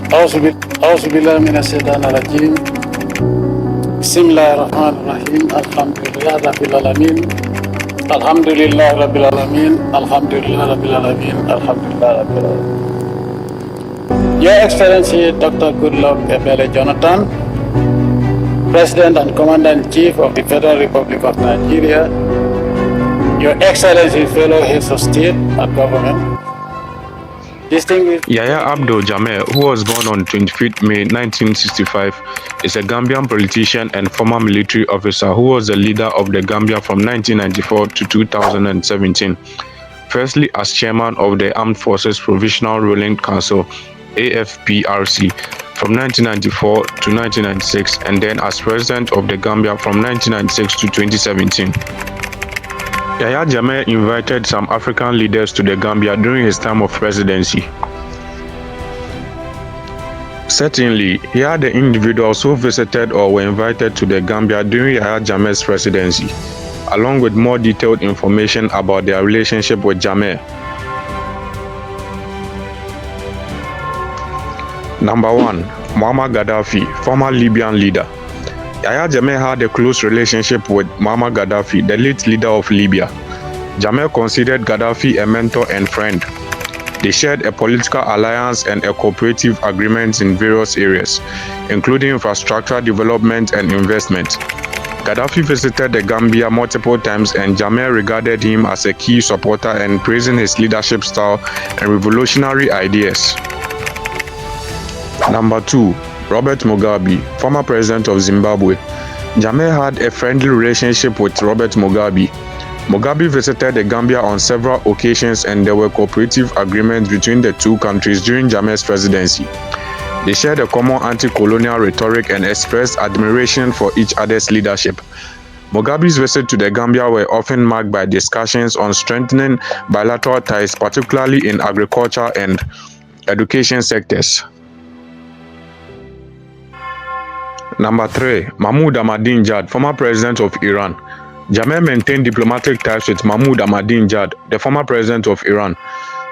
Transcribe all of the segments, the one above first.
أعوذ بالله من الشيطان الرجيم. بسم الله الرحمن الرحيم. الحمد لله رب العالمين. الحمد لله رب العالمين. الحمد لله رب العالمين. الحمد لله رب العالمين. Your Excellency Dr. Goodluck Jonathan, President and Commander-in-Chief of the Federal Republic of Nigeria, Your Excellency fellow heads of state and government, Yahya Jammeh, who was born on 25th May 1965, is a Gambian politician and former military officer who was the leader of the Gambia from 1994 to 2017. Firstly, as chairman of the Armed Forces Provisional Ruling Council, AFPRC, from 1994 to 1996, and then as president of the Gambia from 1996 to 2017. Yahya Jammeh invited some African leaders to the Gambia during his time of presidency. Certainly, here are the individuals who visited or were invited to the Gambia during Yahya Jammeh's presidency, along with more detailed information about their relationship with Jammeh. Number 1. Muammar Gaddafi, former Libyan leader. Yahya Jammeh had a close relationship with Muammar Gaddafi, the late leader of Libya. Jammeh considered Gaddafi a mentor and friend. They shared a political alliance and a cooperative agreement in various areas, including infrastructure development and investment. Gaddafi visited the Gambia multiple times, and Jammeh regarded him as a key supporter and praising his leadership style and revolutionary ideas. Number 2. Robert Mugabe, former president of Zimbabwe. Jammeh had a friendly relationship with Robert Mugabe. Mugabe visited the Gambia on several occasions, and there were cooperative agreements between the two countries during Jammeh's presidency. They shared a common anti-colonial rhetoric and expressed admiration for each other's leadership. Mugabe's visits to the Gambia were often marked by discussions on strengthening bilateral ties, particularly in agriculture and education sectors. Number 3. Mahmoud Ahmadinejad, former president of Iran. Jammeh maintained diplomatic ties with Mahmoud Ahmadinejad, the former president of Iran.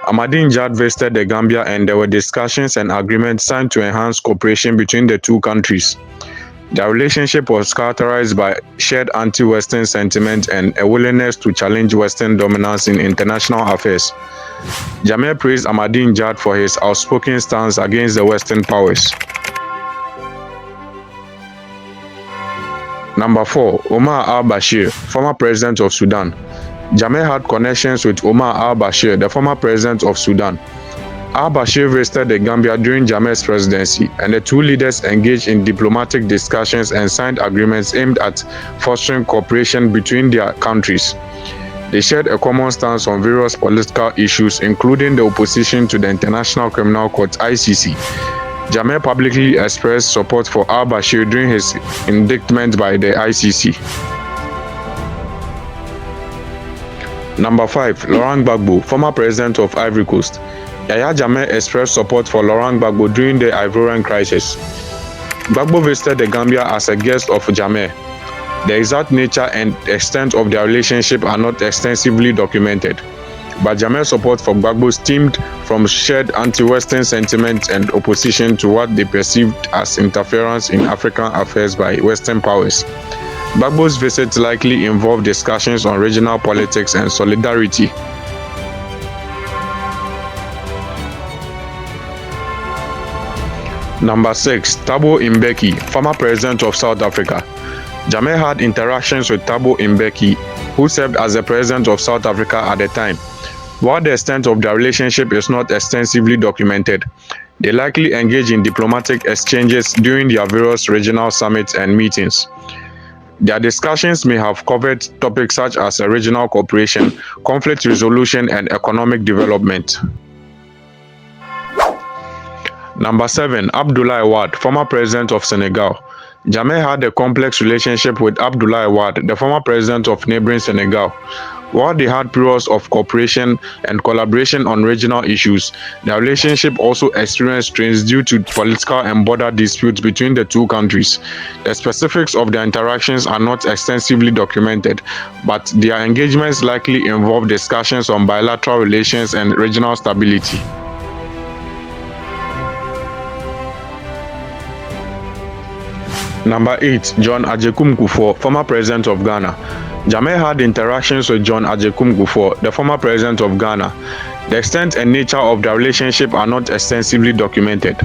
Ahmadinejad visited the Gambia, and there were discussions and agreements signed to enhance cooperation between the two countries. Their relationship was characterized by shared anti-Western sentiment and a willingness to challenge Western dominance in international affairs. Jammeh praised Ahmadinejad for his outspoken stance against the Western powers. Number 4. Omar al-Bashir, former president of Sudan. Jammeh had connections with Omar al-Bashir, the former president of Sudan. Al-Bashir visited the Gambia during Jammeh's presidency, and the two leaders engaged in diplomatic discussions and signed agreements aimed at fostering cooperation between their countries. They shared a common stance on various political issues, including the opposition to the International Criminal Court (ICC). Jammeh publicly expressed support for al-Bashir during his indictment by the ICC. Number 5. Laurent Gbagbo, former president of Ivory Coast. Yahya Jammeh expressed support for Laurent Gbagbo during the Ivorian crisis. Gbagbo visited the Gambia as a guest of Jammeh. The exact nature and extent of their relationship are not extensively documented, but Jammeh's support for Gbagbo stemmed from shared anti-Western sentiments and opposition to what they perceived as interference in African affairs by Western powers. Gbagbo's visit likely involved discussions on regional politics and solidarity. Number 6. Thabo Mbeki, former president of South Africa. Jammeh had interactions with Thabo Mbeki, who served as the president of South Africa at the time. While the extent of their relationship is not extensively documented, they likely engaged in diplomatic exchanges during their various regional summits and meetings. Their discussions may have covered topics such as regional cooperation, conflict resolution, and economic development. Number 7. Abdoulaye Wade, former president of Senegal. Jammeh had a complex relationship with Abdoulaye Wade, the former president of neighboring Senegal. While they had periods of cooperation and collaboration on regional issues, their relationship also experienced strains due to political and border disputes between the two countries. The specifics of their interactions are not extensively documented, but their engagements likely involve discussions on bilateral relations and regional stability. Number 8. John Agyekum Kufuor, former president of Ghana. Jammeh had interactions with John Agyekum Kufuor, the former president of Ghana. The extent and nature of their relationship are not extensively documented.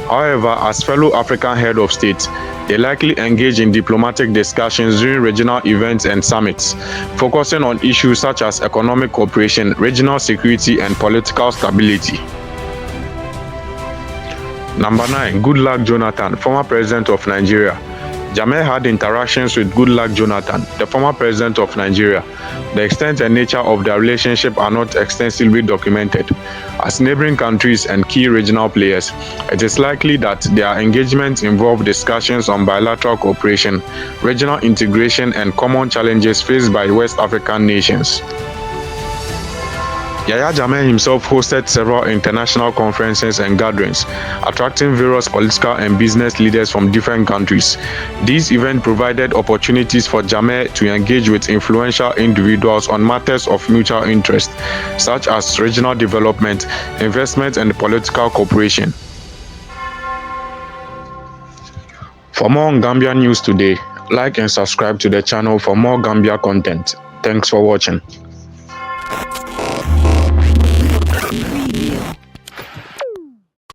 However, as fellow African head of state, they likely engage in diplomatic discussions during regional events and summits, focusing on issues such as economic cooperation, regional security, and political stability. Number 9. Goodluck Jonathan, former president of Nigeria. Jammeh had interactions with Goodluck Jonathan, the former president of Nigeria. The extent and nature of their relationship are not extensively documented. As neighboring countries and key regional players, it is likely that their engagements involve discussions on bilateral cooperation, regional integration, and common challenges faced by West African nations. Yahya Jammeh himself hosted several international conferences and gatherings, attracting various political and business leaders from different countries. These events provided opportunities for Jammeh to engage with influential individuals on matters of mutual interest, such as regional development, investment, and political cooperation. For more on Gambia News Today, like and subscribe to the channel for more Gambia content. Thanks for watching.